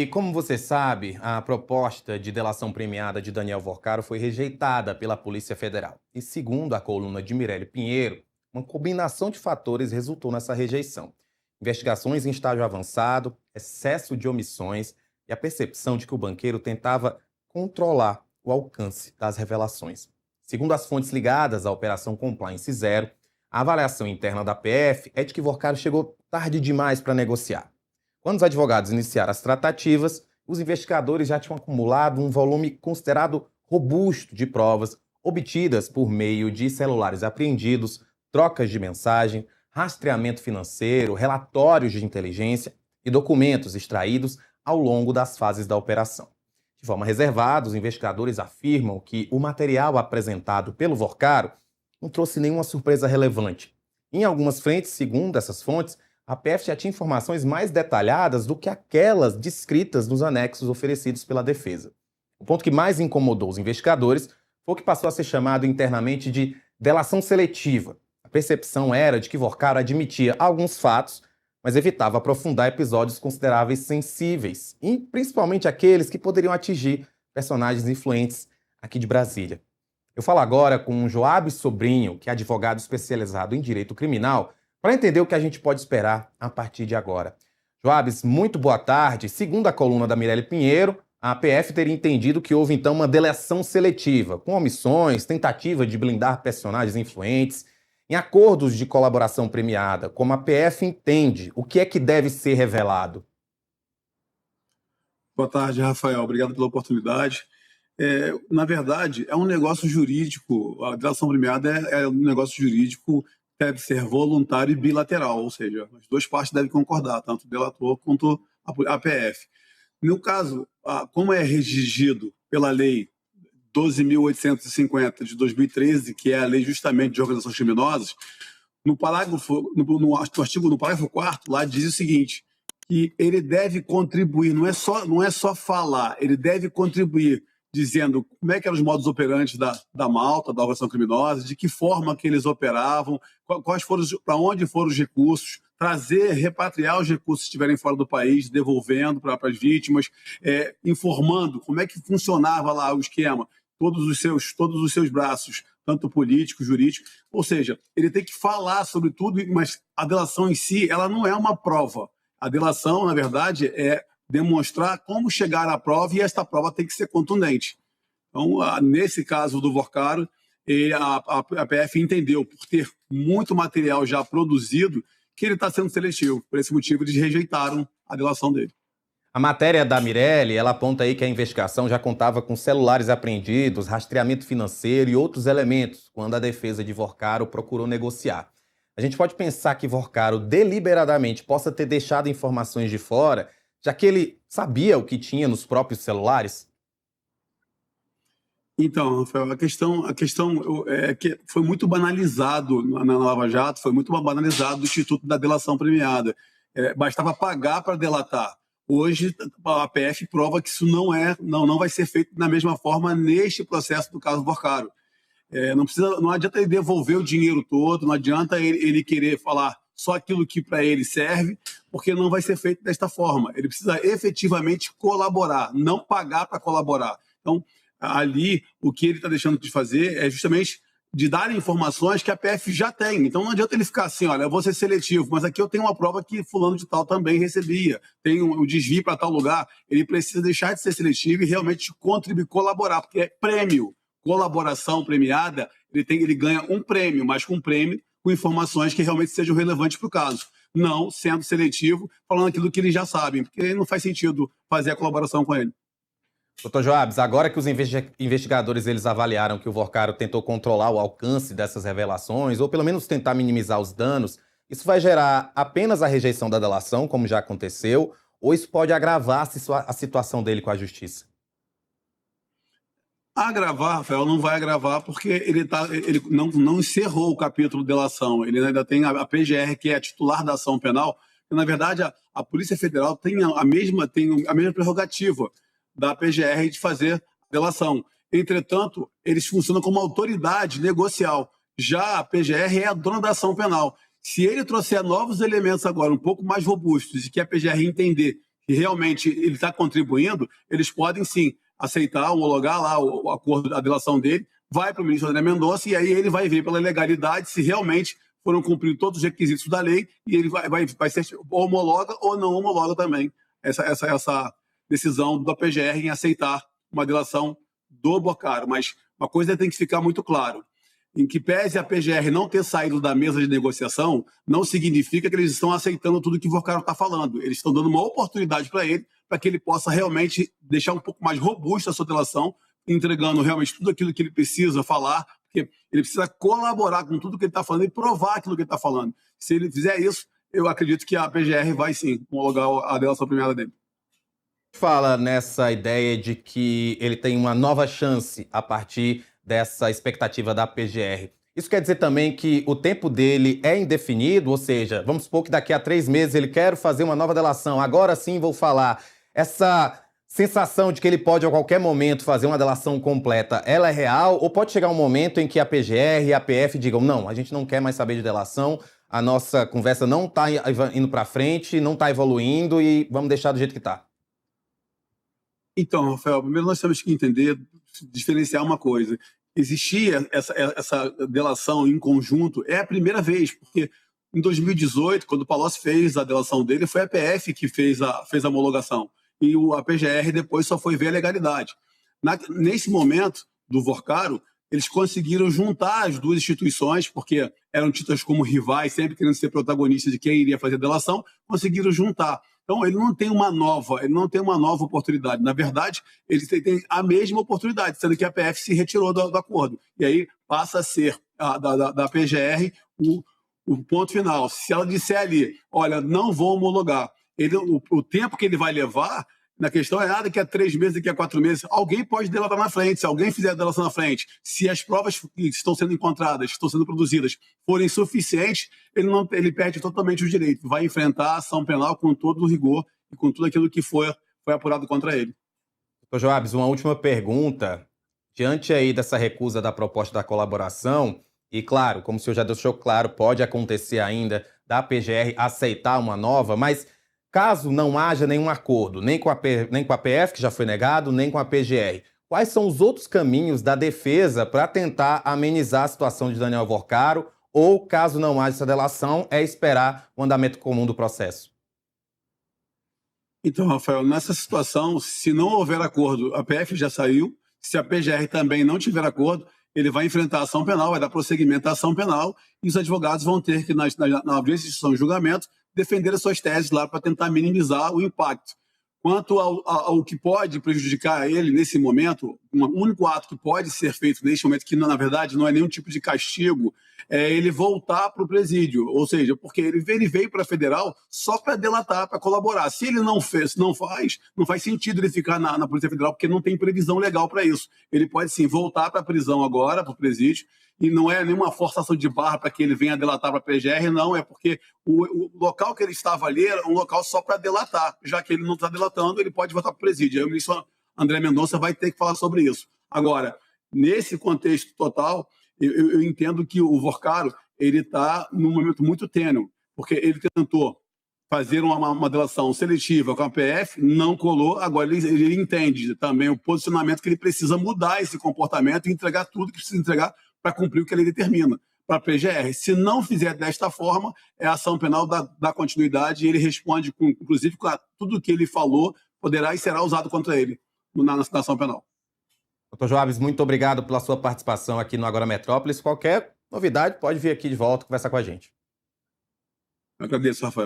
E, como você sabe, a proposta de delação premiada de Daniel Vorcaro foi rejeitada pela Polícia Federal. E, segundo a coluna de Mirelle Pinheiro, uma combinação de fatores resultou nessa rejeição. Investigações em estágio avançado, excesso de omissões e a percepção de que o banqueiro tentava controlar o alcance das revelações. Segundo as fontes ligadas à Operação Compliance Zero, a avaliação interna da PF é de que Vorcaro chegou tarde demais para negociar. Quando os advogados iniciaram as tratativas, os investigadores já tinham acumulado um volume considerado robusto de provas obtidas por meio de celulares apreendidos, trocas de mensagem, rastreamento financeiro, relatórios de inteligência e documentos extraídos ao longo das fases da operação. De forma reservada, os investigadores afirmam que o material apresentado pelo Vorcaro não trouxe nenhuma surpresa relevante. Em algumas frentes, segundo essas fontes, a PF já tinha informações mais detalhadas do que aquelas descritas nos anexos oferecidos pela defesa. O ponto que mais incomodou os investigadores foi o que passou a ser chamado internamente de delação seletiva. A percepção era de que Vorcaro admitia alguns fatos, mas evitava aprofundar episódios consideráveis sensíveis, e principalmente aqueles que poderiam atingir personagens influentes aqui de Brasília. Eu falo agora com Joab Sobrinho, que é advogado especializado em direito criminal, para entender o que a gente pode esperar a partir de agora. Joabes, muito boa tarde. Segundo a coluna da Mirelle Pinheiro, a PF teria entendido que houve então uma delação seletiva, com omissões, tentativa de blindar personagens influentes, em acordos de colaboração premiada. Como a PF entende, o que é que deve ser revelado? Boa tarde, Rafael. Obrigado pela oportunidade. Na verdade, é um negócio jurídico. A delação premiada é um negócio jurídico, deve ser voluntário e bilateral, ou seja, as duas partes devem concordar, tanto o delator quanto a PF. No caso, como é redigido pela Lei 12.850 de 2013, que é a lei justamente de organizações criminosas, no parágrafo 4º, lá diz o seguinte, que ele deve contribuir, não é só falar, ele deve contribuir, dizendo como é que eram os modus operantes da malta, da organização criminosa, de que forma que eles operavam, para onde foram os recursos, repatriar os recursos que estiverem fora do país, devolvendo para as vítimas, informando como é que funcionava lá o esquema, todos os seus braços, tanto político, jurídico, ou seja, ele tem que falar sobre tudo, mas a delação em si, ela não é uma prova. A delação, na verdade, é demonstrar como chegar à prova, e esta prova tem que ser contundente. Então, nesse caso do Vorcaro, a PF entendeu, por ter muito material já produzido, que ele está sendo seletivo. Por esse motivo, eles rejeitaram a delação dele. A matéria da Mirelle, ela aponta aí que a investigação já contava com celulares apreendidos, rastreamento financeiro e outros elementos, quando a defesa de Vorcaro procurou negociar. A gente pode pensar que Vorcaro deliberadamente possa ter deixado informações de fora, já que ele sabia o que tinha nos próprios celulares? Então, Rafael, a questão é que foi muito banalizado na Lava Jato, foi muito banalizado o Instituto da Delação Premiada. Bastava pagar para delatar. Hoje, a PF prova que isso não vai ser feito da mesma forma neste processo do caso Vorcaro. Não adianta ele devolver o dinheiro todo, não adianta ele querer falar só aquilo que para ele serve, porque não vai ser feito desta forma. Ele precisa efetivamente colaborar, não pagar para colaborar. Então, ali, o que ele está deixando de fazer é justamente de dar informações que a PF já tem. Então, não adianta ele ficar assim, olha, eu vou ser seletivo, mas aqui eu tenho uma prova que fulano de tal também recebia, tem um desvio para tal lugar. Ele precisa deixar de ser seletivo e realmente contribuir, colaborar, porque é prêmio. Colaboração premiada, ele ganha um prêmio, mas com um prêmio com informações que realmente sejam relevantes para o caso. Não sendo seletivo, falando aquilo que eles já sabem, porque não faz sentido fazer a colaboração com ele. Doutor Joabes, agora que os investigadores eles avaliaram que o Vorcaro tentou controlar o alcance dessas revelações, ou pelo menos tentar minimizar os danos, isso vai gerar apenas a rejeição da delação, como já aconteceu, ou isso pode agravar a situação dele com a justiça? Agravar, Rafael, não vai agravar porque ele não encerrou o capítulo de delação. Ele ainda tem a PGR, que é a titular da ação penal, que, na verdade, a Polícia Federal tem a mesma prerrogativa da PGR de fazer delação. Entretanto, eles funcionam como autoridade negocial. Já a PGR é a dona da ação penal. Se ele trouxer novos elementos agora, um pouco mais robustos, e que a PGR entender que que realmente ele está contribuindo, eles podem sim aceitar, homologar lá o acordo, a delação dele, vai para o ministro André Mendonça e aí ele vai ver pela legalidade se realmente foram cumpridos todos os requisitos da lei e ele vai ser homologa ou não homologa também essa decisão da PGR em aceitar uma delação do Vorcaro. Mas uma coisa tem que ficar muito claro, em que pese a PGR não ter saído da mesa de negociação, não significa que eles estão aceitando tudo que o Vorcaro está falando. Eles estão dando uma oportunidade para ele, para que ele possa realmente deixar um pouco mais robusta a sua delação, entregando realmente tudo aquilo que ele precisa falar, porque ele precisa colaborar com tudo que ele está falando e provar aquilo que ele está falando. Se ele fizer isso, eu acredito que a PGR vai sim homologar a delação premiada dele. Fala nessa ideia de que ele tem uma nova chance a partir dessa expectativa da PGR. Isso quer dizer também que o tempo dele é indefinido, ou seja, vamos supor que daqui a 3 meses ele quer fazer uma nova delação, agora sim vou falar. Essa sensação de que ele pode a qualquer momento fazer uma delação completa, ela é real? Ou pode chegar um momento em que a PGR e a PF digam, não, a gente não quer mais saber de delação, a nossa conversa não está indo para frente, não está evoluindo e vamos deixar do jeito que está? Então, Rafael, primeiro nós temos que entender, diferenciar uma coisa. Existia essa delação em conjunto, é a primeira vez, porque em 2018, quando o Palocci fez a delação dele, foi a PF que fez a homologação. E a PGR depois só foi ver a legalidade. Nesse momento do Vorcaro, eles conseguiram juntar as duas instituições, porque eram tidas como rivais, sempre querendo ser protagonistas de quem iria fazer a delação, conseguiram juntar. Então, ele não tem uma nova oportunidade. Na verdade, ele tem a mesma oportunidade, sendo que a PF se retirou do acordo. E aí passa a ser da PGR o ponto final. Se ela disser ali, olha, não vou homologar, o tempo que ele vai levar, na questão é daqui a 3 meses, daqui a 4 meses, alguém pode delatar na frente. Se alguém fizer a delação na frente, se as provas que estão sendo encontradas, estão sendo produzidas, forem suficientes, ele perde totalmente o direito. Vai enfrentar a ação penal com todo o rigor e com tudo aquilo que foi apurado contra ele. Doutor Joabs, uma última pergunta. Diante aí dessa recusa da proposta da colaboração, e claro, como o senhor já deixou claro, pode acontecer ainda da PGR aceitar uma nova, mas caso não haja nenhum acordo, nem com a PF, que já foi negado, nem com a PGR, quais são os outros caminhos da defesa para tentar amenizar a situação de Daniel Vorcaro? Ou, caso não haja essa delação, é esperar o andamento comum do processo? Então, Rafael, nessa situação, se não houver acordo, a PF já saiu, se a PGR também não tiver acordo, ele vai enfrentar a ação penal, vai dar prosseguimento à ação penal, e os advogados vão ter que, na audiência de instrução de julgamento, defender as suas teses lá para tentar minimizar o impacto. Quanto ao que pode prejudicar ele nesse momento, um único ato que pode ser feito neste momento, que na verdade não é nenhum tipo de castigo, é ele voltar para o presídio. Ou seja, porque ele veio para a federal só para delatar, para colaborar. Se ele não faz sentido ele ficar na Polícia Federal, porque não tem previsão legal para isso. Ele pode sim voltar para a prisão agora, para o presídio, e não é nenhuma forçação de barra para que ele venha delatar para a PGR, não, é porque o local que ele estava ali era um local só para delatar. Já que ele não está delatando, ele pode voltar para o presídio. Aí o ministro André Mendonça vai ter que falar sobre isso. Agora, nesse contexto total, eu entendo que o Vorcaro está num momento muito tênue, porque ele tentou fazer uma delação seletiva com a PF, não colou, agora ele entende também o posicionamento que ele precisa mudar esse comportamento e entregar tudo que precisa entregar para cumprir o que a lei determina para a PGR. Se não fizer desta forma, a ação penal dá continuidade e ele responde, inclusive, com tudo o que ele falou, poderá e será usado contra ele na ação penal. Doutor Joabs, muito obrigado pela sua participação aqui no Agora Metrópolis. Qualquer novidade, pode vir aqui de volta conversar com a gente. Eu agradeço, Rafael.